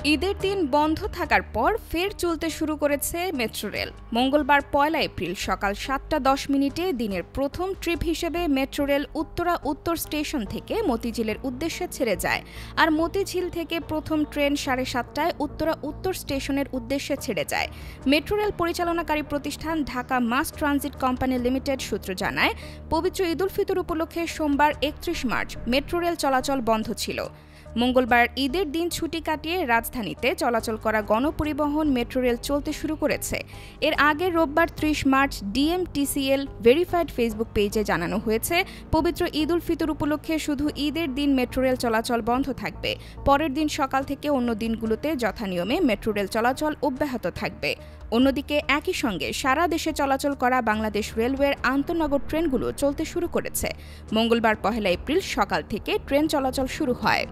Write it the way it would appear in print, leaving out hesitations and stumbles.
ঈদের দিন বন্ধ থাকার পর ফের চলতে শুরু করেছে মেট্রো রেল। মঙ্গলবার ১ এপ্রিল সকাল ৭টা ১০ মিনিটে দিনের প্রথম ট্রিপ হিসেবে মেট্রো রেল উত্তরা উত্তর স্টেশন থেকে মতিঝিলের উদ্দেশ্যে ছেড়ে যায়। আর মতিঝিল থেকে প্রথম ট্রেন ৭:৩০টায় উত্তরা উত্তর স্টেশনের উদ্দেশ্যে ছেড়ে যায়। মেট্রো রেল পরিচালনাকারী প্রতিষ্ঠান Dhaka mass transit company limited সূত্র জানায়, পবিত্র ঈদ উল ফিতর উপলক্ষে সোমবার ৩১ মার্চ মেট্রো রেল চলাচল বন্ধ ছিল। মঙ্গলবার ঈদের দিন ছুটি কাটিয়ে রাজধানীতে চলাচল করা গণপরিবহন মেট্রো রেল চলতে শুরু করেছে। এর আগে রোববার ৩০ মার্চ ডিএমটিসিএল ভেরিফাইড ফেসবুক পেজে জানানো হয়েছে, পবিত্র ঈদ উল ফিতর উপলক্ষে শুধু ঈদের দিন মেট্রো রেল চলাচল বন্ধ থাকবে। পরের দিন সকাল থেকে অন্য দিনগুলোতে যথানিয়মে মেট্রো রেল চলাচল অব্যাহত থাকবে। অন্যদিকে একই সঙ্গে সারা দেশে চলাচল করা বাংলাদেশ রেলওয়ের আন্তঃনগর ট্রেনগুলো চলতে শুরু করেছে। মঙ্গলবার ১ এপ্রিল সকাল থেকে ট্রেন চলাচল শুরু হয়।